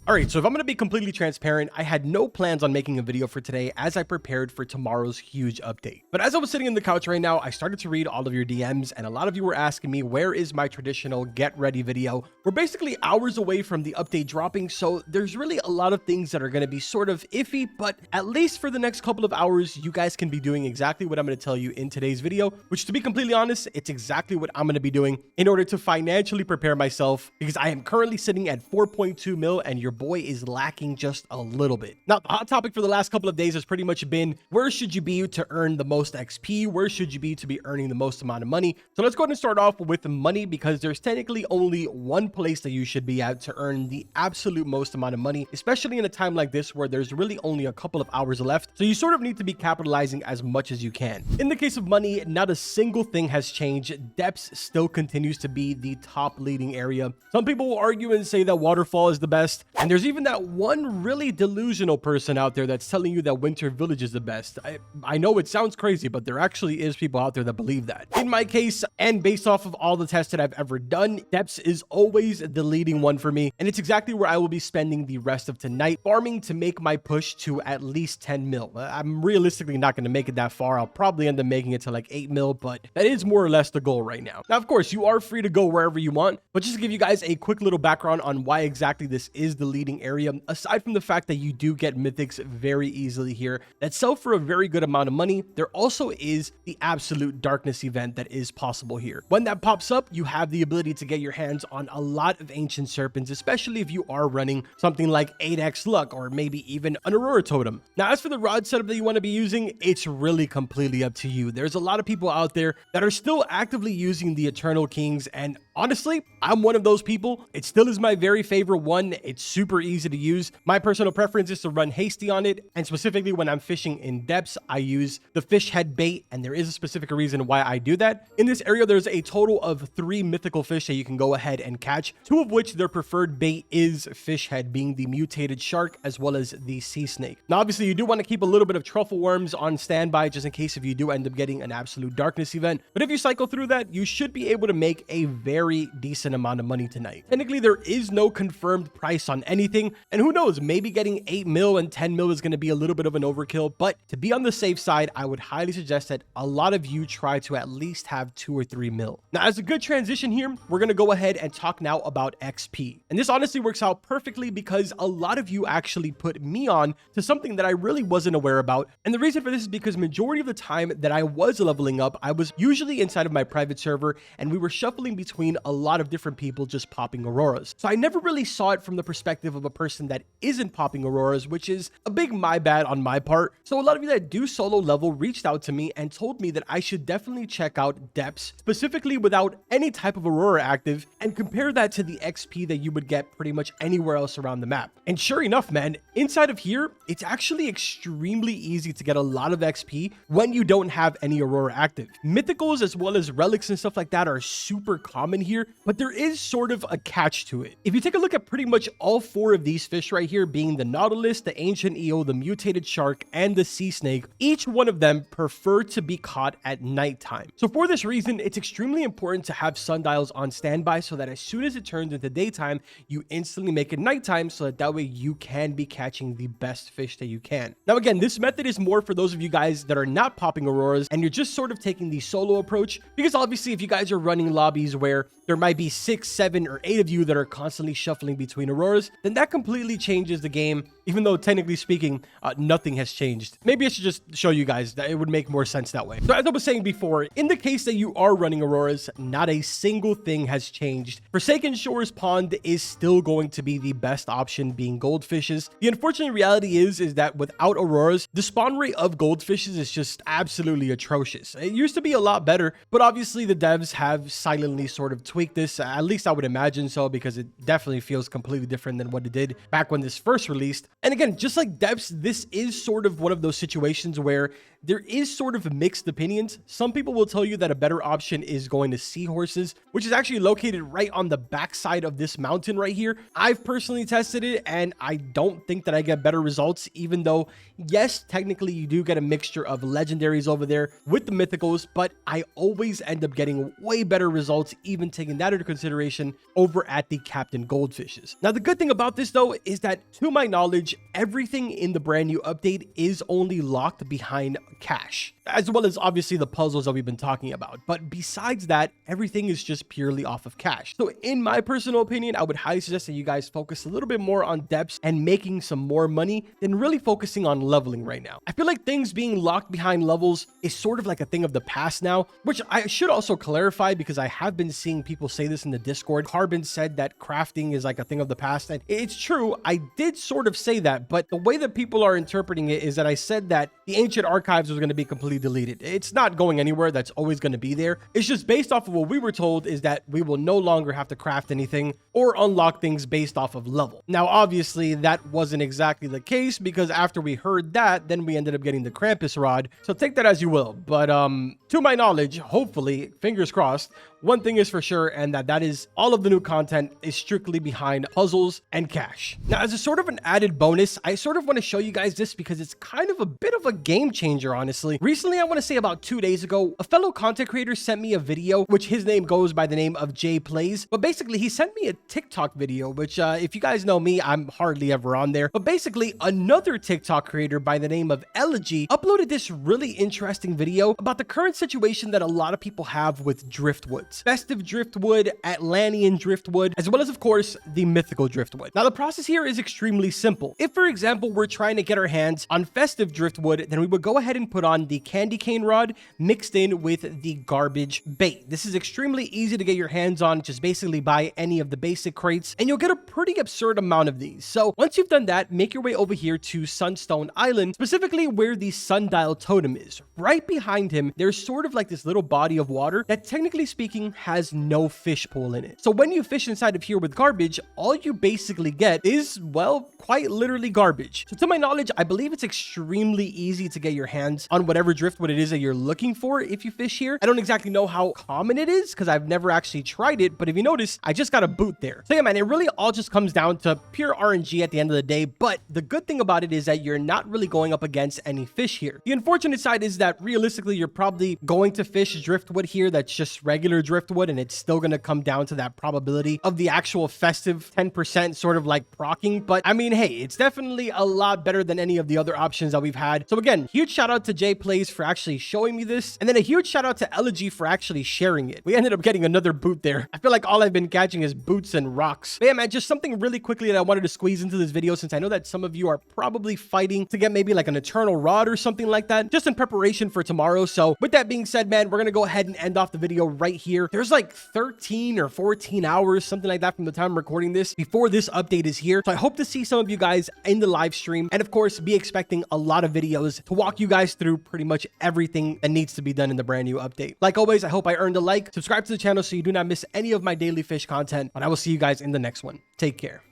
All right, so if I'm going to be completely transparent, I had no plans on making a video for today as I prepared for tomorrow's huge update. But as I was sitting in the couch right now, I started to read all of your DMs, and a lot of you were asking me, where is my traditional get ready video? We're basically hours away from the update dropping, so there's really a lot of things that are going to be sort of iffy, but at least for the next couple of hours, you guys can be doing exactly what I'm going to tell you in today's video, which, to be completely honest, it's exactly what I'm going to be doing in order to financially prepare myself, because I am currently sitting at 4.2 mil, and your boy is lacking just a little bit. Now, the hot topic for the last couple of days has pretty much been, where should you be to earn the most XP? Where should you be to be earning the most amount of money? So let's go ahead and start off with money, because there's technically only one place that you should be at to earn the absolute most amount of money, especially in a time like this where there's really only a couple of hours left. So you sort of need to be capitalizing as much as you can. In the case of money, not a single thing has changed. Depths still continues to be the top leading area. Some people will argue and say that waterfall is the best, and there's even that one really delusional person out there that's telling you that winter village is the best. I know it sounds crazy, but there actually is people out there that believe that. In my case, and based off of all the tests that I've ever done, depths is always the leading one for me, and it's exactly where I will be spending the rest of tonight, farming to make my push to at least 10 mil. I'm realistically not going to make it that far. I'll probably end up making it to like 8 mil, but that is more or less the goal right now. Now, of course, you are free to go wherever you want, but just to give you guys a quick little background on why exactly this is the leading area, aside from the fact that you do get mythics very easily here that sell for a very good amount of money, there also is the absolute darkness event that is possible here. When that pops up, you have the ability to get your hands on a lot of ancient serpents, especially if you are running something like 8x luck or maybe even an aurora totem. Now, as for the rod setup that you want to be using, it's really completely up to you. There's a lot of people out there that are still actively using the Eternal Kings, and honestly, I'm one of those people. It still is my very favorite one. It's super easy to use. My personal preference is to run hasty on it, and specifically when I'm fishing in depths, I use the fish head bait, and there is a specific reason why I do that. In this area, there's a total of 3 mythical fish that you can go ahead and catch, 2 of which their preferred bait is fish head, being the mutated shark as well as the sea snake. Now, obviously, you do want to keep a little bit of truffle worms on standby just in case if you do end up getting an absolute darkness event, but if you cycle through that, you should be able to make a very decent amount of money tonight. Technically, there is no confirmed price on anything, and who knows, maybe getting 8 mil and 10 mil is going to be a little bit of an overkill, but to be on the safe side, I would highly suggest that a lot of you try to at least have 2 or 3 mil. Now, as a good transition here, we're going to go ahead and talk now about XP. And this honestly works out perfectly because a lot of you actually put me on to something that I really wasn't aware about. And the reason for this is because majority of the time that I was leveling up, I was usually inside of my private server, and we were shuffling between a lot of different people just popping auroras. So I never really saw it from the perspective of a person that isn't popping auroras, which is a big my bad on my part. So a lot of you that do solo level reached out to me and told me that I should definitely check out depths, specifically without any type of aurora active, and compare that to the XP that you would get pretty much anywhere else around the map. And sure enough, man, inside of here, it's actually extremely easy to get a lot of XP when you don't have any aurora active. Mythicals as well as relics and stuff like that are super common here, but there is sort of a catch to it. If you take a look at pretty much all 4 of these fish right here, being the nautilus, the ancient eel, the mutated shark, and the sea snake, each one of them prefer to be caught at nighttime. So for this reason, it's extremely important to have sundials on standby so that as soon as it turns into daytime, you instantly make it nighttime, so that way you can be catching the best fish that you can. Now again, this method is more for those of you guys that are not popping auroras and you're just sort of taking the solo approach, because obviously if you guys are running lobbies where there might be 6, 7, or 8 of you that are constantly shuffling between auroras, then that completely changes the game, even though technically speaking, nothing has changed. Maybe I should just show you guys that it would make more sense that way. So as I was saying before, in the case that you are running auroras, not a single thing has changed. Forsaken Shores Pond is still going to be the best option, being goldfishes. The unfortunate reality is that without auroras, the spawn rate of goldfishes is just absolutely atrocious. It used to be a lot better, but obviously the devs have silently sort of tweaked this. At least I would imagine so, because it definitely feels completely different than what it did back when this first released. And again, just like depths, this is sort of one of those situations where there is sort of mixed opinions. Some people will tell you that a better option is going to Seahorses, which is actually located right on the backside of this mountain right here. I've personally tested it and I don't think that I get better results, even though yes, technically you do get a mixture of legendaries over there with the mythicals, but I always end up getting way better results, even taking that into consideration over at the Captain Goldfishes. Now, the good thing about this though is that to my knowledge, everything in the brand new update is only locked behind cash, as well as obviously the puzzles that we've been talking about. But besides that, everything is just purely off of cash. So in my personal opinion, I would highly suggest that you guys focus a little bit more on depths and making some more money than really focusing on leveling right now. I feel like things being locked behind levels is sort of like a thing of the past now, which I should also clarify because I have been seeing people say this in the Discord. Carbon said that crafting is like a thing of the past, and it's true. I did sort of say that, but the way that people are interpreting it is that I said that the ancient archives was going to be completely deleted. It's not going anywhere. That's always going to be there. It's just based off of what we were told is that we will no longer have to craft anything or unlock things based off of level. Now, obviously, that wasn't exactly the case because after we heard that, then we ended up getting the Krampus rod. So take that as you will. But to my knowledge, hopefully, fingers crossed, one thing is for sure, and that is all of the new content is strictly behind puzzles and cash. Now, as a sort of an added bonus, I sort of want to show you guys this because it's kind of a bit of a game changer, honestly. Recently, I want to say about 2 days ago, a fellow content creator sent me a video, which his name goes by the name of Jay Plays. But basically, he sent me a TikTok video, which if you guys know me, I'm hardly ever on there. But basically, another TikTok creator by the name of Elegy uploaded this really interesting video about the current situation that a lot of people have with Driftwoods. Festive Driftwood, Atlantean Driftwood, as well as, of course, the mythical Driftwood. Now, the process here is extremely simple. If, for example, we're trying to get our hands on Festive Driftwood, then we would go ahead and put on the candy cane rod mixed in with the garbage bait. This is extremely easy to get your hands on. Just basically buy any of the basic crates, and you'll get a pretty absurd amount of these. So once you've done that, make your way over here to Sunstone Island, specifically where the sundial totem is. Right behind him, there's sort of like this little body of water that, technically speaking, has no fish pool in it. So when you fish inside of here with garbage, all you basically get is, well, quite literally garbage. So to my knowledge, I believe it's extremely easy to get your hands on whatever driftwood it is that you're looking for if you fish here. I don't exactly know how common it is because I've never actually tried it, but if you notice, I just got a boot there. So yeah, man, it really all just comes down to pure RNG at the end of the day, but the good thing about it is that you're not really going up against any fish here. The unfortunate side is that realistically, you're probably going to fish driftwood here that's just regular driftwood, and it's still going to come down to that probability of the actual festive 10% sort of like procking. But I mean, hey, it's definitely a lot better than any of the other options that we've had. So again, huge shout out to Jay Plays for actually showing me this, and then a huge shout out to Elegy for actually sharing it. We ended up getting another boot there. I feel like all I've been catching is boots and rocks. But yeah, man, just something really quickly that I wanted to squeeze into this video, since I know that some of you are probably fighting to get maybe like an eternal rod or something like that, just in preparation for tomorrow. So with that being said, man, we're gonna go ahead and end off the video right here. There's like 13 or 14 hours, something like that, from the time I'm recording this before this update is here. So I hope to see some of you guys in the live stream, and of course, be expecting a lot of videos to walk you guys through pretty much everything that needs to be done in the brand new update. Like always, I hope I earned a like. Subscribe to the channel so you do not miss any of my daily fish content, but I will see you guys in the next one. Take care.